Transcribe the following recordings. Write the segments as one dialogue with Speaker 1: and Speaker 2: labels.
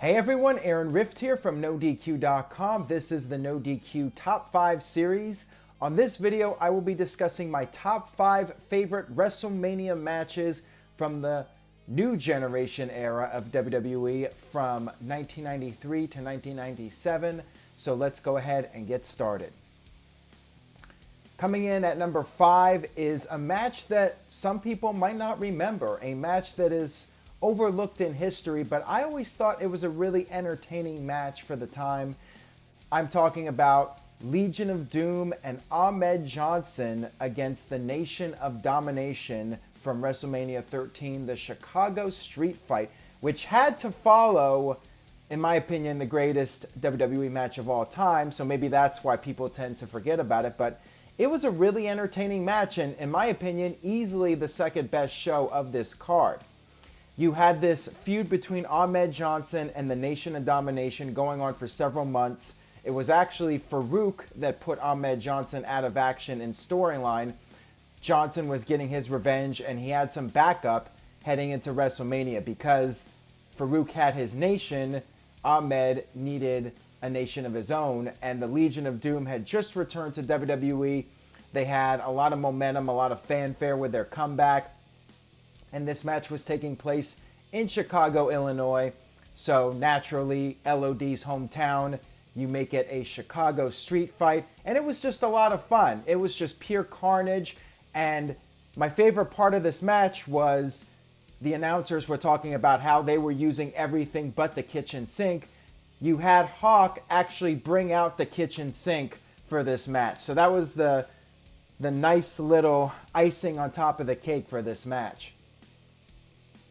Speaker 1: Hey everyone, Aaron Rift here from NoDQ.com. This is the NoDQ Top 5 series. On this video, I will be discussing my top 5 favorite WrestleMania matches from the New Generation era of WWE from 1993 to 1997. So let's go ahead and get started. Coming in at number 5 is a match that some people might not remember, a match that is overlooked in history, but I always thought it was a really entertaining match for the time. I'm talking about Legion of Doom and Ahmed Johnson against the Nation of Domination from WrestleMania 13, the Chicago Street Fight, which had to follow, in my opinion, the greatest WWE match of all time, so maybe that's why people tend to forget about it, but it was a really entertaining match and, in my opinion, easily the second best show of this card. You had this feud between Ahmed Johnson and the Nation of Domination going on for several months. It was actually Farouk that put Ahmed Johnson out of action in storyline. Johnson was getting his revenge and he had some backup heading into WrestleMania because Farouk had his nation. Ahmed needed a nation of his own, and the Legion of Doom had just returned to WWE. They had a lot of momentum, a lot of fanfare with their comeback. And this match was taking place in Chicago, Illinois. So naturally, LOD's hometown, you make it a Chicago street fight. And it was just a lot of fun. It was just pure carnage. And my favorite part of this match was the announcers were talking about how they were using everything but the kitchen sink. You had Hawk actually bring out the kitchen sink for this match. So that was the nice little icing on top of the cake for this match.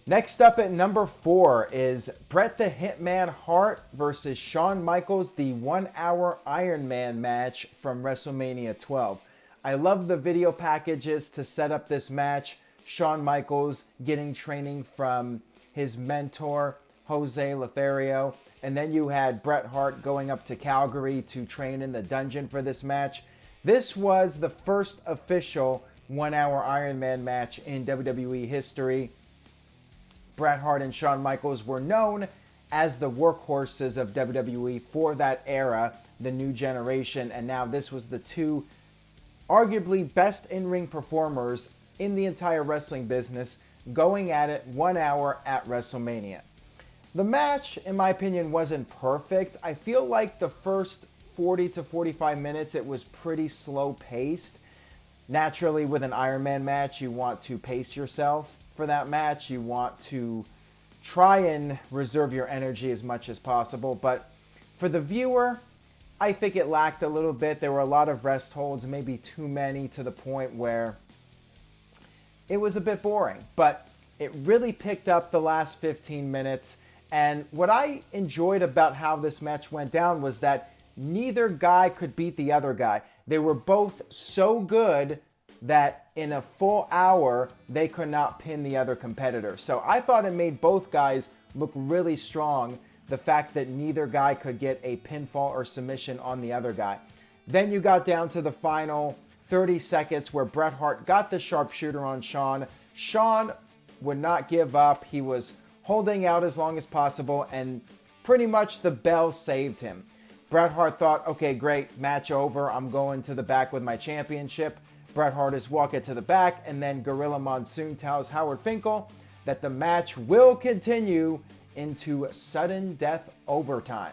Speaker 1: Next up at number 4 is Bret the Hitman Hart versus Shawn Michaels, the 1-hour Iron Man match from WrestleMania 12. I love the video packages to set up this match. Shawn Michaels getting training from his mentor, Jose Lothario. And then you had Bret Hart going up to Calgary to train in the dungeon for this match. This was the first official 1-hour Iron Man match in WWE history. Bret Hart and Shawn Michaels were known as the workhorses of WWE for that era, the New Generation, and now this was the two arguably best in-ring performers in the entire wrestling business going at it 1 hour at WrestleMania. The match, in my opinion, wasn't perfect. I feel like the first 40 to 45 minutes, it was pretty slow paced. Naturally, with an Iron Man match, you want to pace yourself for that match. You want to try and reserve your energy as much as possible. But for the viewer, I think it lacked a little bit. There were a lot of rest holds, maybe too many, to the point where it was a bit boring. But it really picked up the last 15 minutes. And what I enjoyed about how this match went down was that neither guy could beat the other guy. They were both so good that in a full hour, they could not pin the other competitor. So I thought it made both guys look really strong, the fact that neither guy could get a pinfall or submission on the other guy. Then you got down to the final 30 seconds where Bret Hart got the sharpshooter on Shawn. Shawn would not give up. He was holding out as long as possible, and pretty much the bell saved him. Bret Hart thought, okay, great, match over. I'm going to the back with my championship. Bret Hart is walking to the back, and then Gorilla Monsoon tells Howard Finkel that the match will continue into sudden death overtime.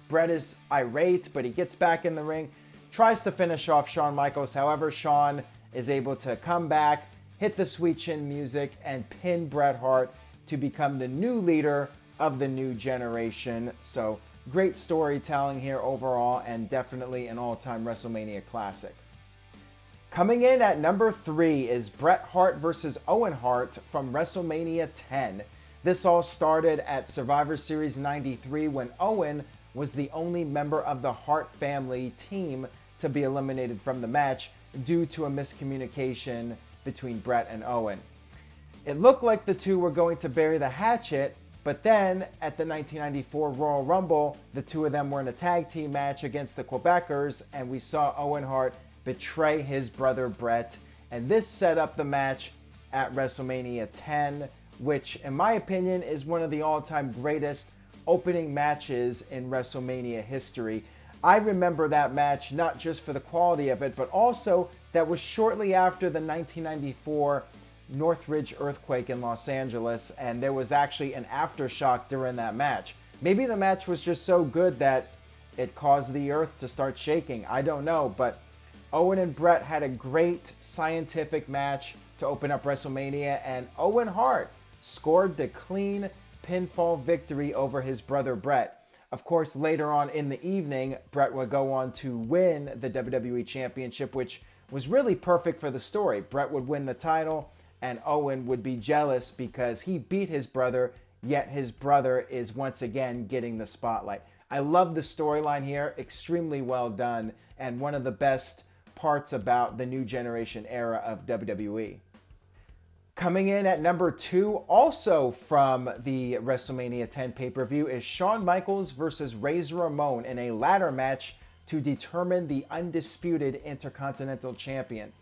Speaker 1: Bret is irate, but he gets back in the ring, tries to finish off Shawn Michaels. However, Shawn is able to come back, hit the sweet chin music, and pin Bret Hart to become the new leader of the New Generation. So great storytelling here overall, and definitely an all-time WrestleMania classic. Coming in at number 3 is Bret Hart versus Owen Hart from WrestleMania 10. This all started at Survivor Series 93 when Owen was the only member of the Hart family team to be eliminated from the match due to a miscommunication between Bret and Owen. It looked like the two were going to bury the hatchet, but then at the 1994 Royal Rumble, the two of them were in a tag team match against the Quebecers, and we saw Owen Hart betray his brother Bret, and this set up the match at WrestleMania 10, which in my opinion is one of the all-time greatest opening matches in WrestleMania history. I remember that match not just for the quality of it, but also that was shortly after the 1994 Northridge earthquake in Los Angeles, and there was actually an aftershock during that match. Maybe the match was just so good that it caused the earth to start shaking. I don't know, but Owen and Bret had a great scientific match to open up WrestleMania, and Owen Hart scored the clean pinfall victory over his brother Bret. Of course, later on in the evening, Bret would go on to win the WWE Championship, which was really perfect for the story. Bret would win the title, and Owen would be jealous because he beat his brother, yet his brother is once again getting the spotlight. I love the storyline here, extremely well done, and one of the best parts about the New Generation era of WWE. Coming in at number 2, also from the WrestleMania 10 pay-per-view, is Shawn Michaels versus Razor Ramon in a ladder match to determine the undisputed Intercontinental Champion.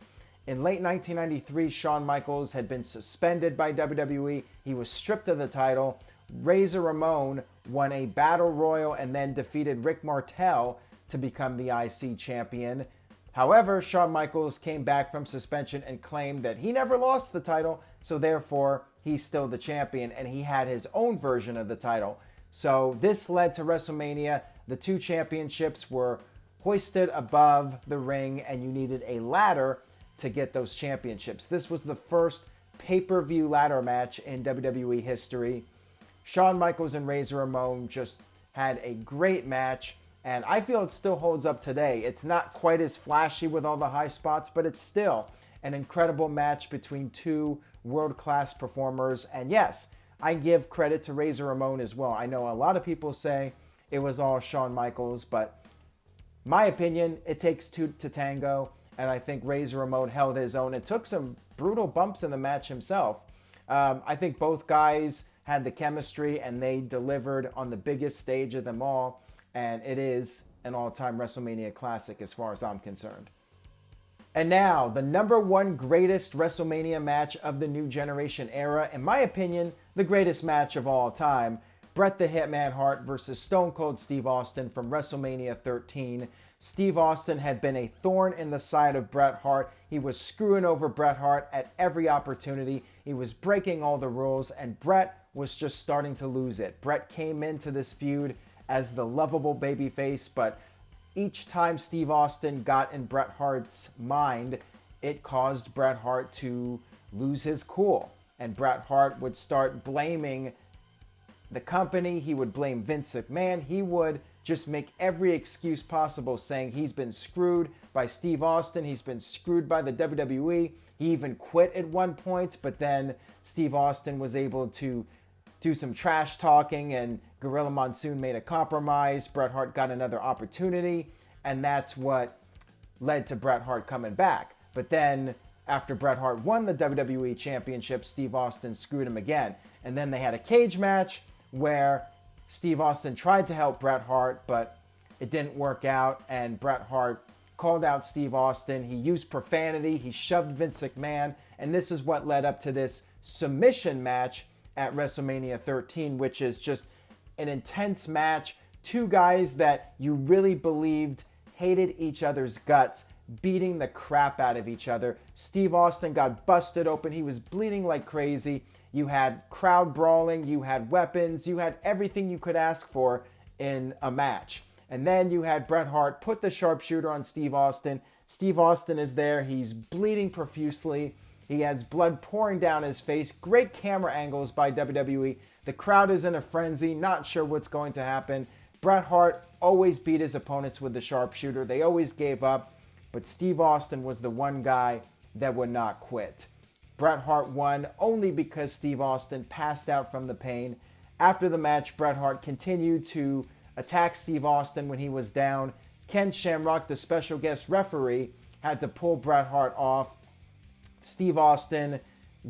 Speaker 1: In late 1993, Shawn Michaels had been suspended by WWE. He was stripped of the title. Razor Ramon won a Battle Royal and then defeated Rick Martel to become the IC champion. However, Shawn Michaels came back from suspension and claimed that he never lost the title, so therefore he's still the champion, and he had his own version of the title. So this led to WrestleMania. The two championships were hoisted above the ring, and you needed a ladder to get those championships. This was the first pay-per-view ladder match in WWE history. Shawn Michaels and Razor Ramon just had a great match, and I feel it still holds up today. It's not quite as flashy with all the high spots, but it's still an incredible match between two world-class performers. And yes, I give credit to Razor Ramon as well. I know a lot of people say it was all Shawn Michaels, but my opinion, it takes two to tango, and I think Razor Ramon held his own and took some brutal bumps in the match himself. I think both guys had the chemistry, and they delivered on the biggest stage of them all, and it is an all-time WrestleMania classic as far as I'm concerned. And now, the number one greatest WrestleMania match of the New Generation era, in my opinion, the greatest match of all time, Bret the Hitman Hart versus Stone Cold Steve Austin from WrestleMania 13. Steve Austin had been a thorn in the side of Bret Hart. He was screwing over Bret Hart at every opportunity. He was breaking all the rules, and Bret was just starting to lose it. Bret came into this feud as the lovable babyface, but each time Steve Austin got in Bret Hart's mind, it caused Bret Hart to lose his cool. And Bret Hart would start blaming the company. He would blame Vince McMahon. He would just make every excuse possible, saying he's been screwed by Steve Austin. He's been screwed by the WWE. He even quit at one point, but then Steve Austin was able to do some trash talking, and Gorilla Monsoon made a compromise. Bret Hart got another opportunity, and that's what led to Bret Hart coming back. But then after Bret Hart won the WWE Championship, Steve Austin screwed him again. And then they had a cage match where Steve Austin tried to help Bret Hart, but it didn't work out, and Bret Hart called out Steve Austin. He used profanity. He shoved Vince McMahon, and this is what led up to this submission match at WrestleMania 13, which is just an intense match. Two guys that you really believed hated each other's guts, beating the crap out of each other. Steve Austin got busted open. He was bleeding like crazy. You had crowd brawling. You had weapons. You had everything you could ask for in a match. And then you had Bret Hart put the sharpshooter on Steve Austin. Steve Austin is there. He's bleeding profusely. He has blood pouring down his face. Great camera angles by WWE. The crowd is in a frenzy, not sure what's going to happen. Bret Hart always beat his opponents with the sharpshooter. They always gave up. But Steve Austin was the one guy that would not quit. Bret Hart won only because Steve Austin passed out from the pain. After the match, Bret Hart continued to attack Steve Austin when he was down. Ken Shamrock, the special guest referee, had to pull Bret Hart off. Steve Austin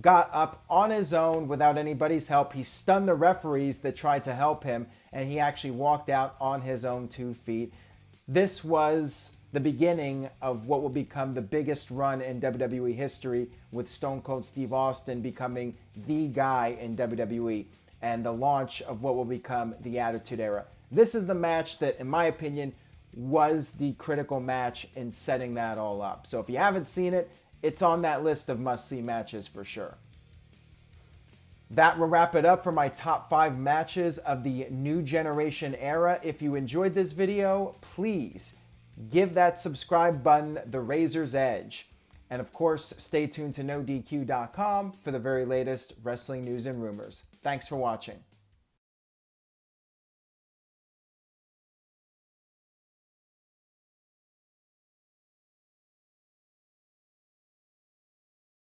Speaker 1: got up on his own without anybody's help. He stunned the referees that tried to help him, and he actually walked out on his own 2 feet. This was the beginning of what will become the biggest run in WWE history, with Stone Cold Steve Austin becoming the guy in WWE. and the launch of what will become the Attitude Era. This is the match that, in my opinion, was the critical match in setting that all up. So if you haven't seen it, it's on that list of must-see matches for sure. That will wrap it up for my top 5 matches of the New Generation era. If you enjoyed this video, please give that subscribe button the razor's edge. And of course, stay tuned to NoDQ.com for the very latest wrestling news and rumors. Thanks for watching.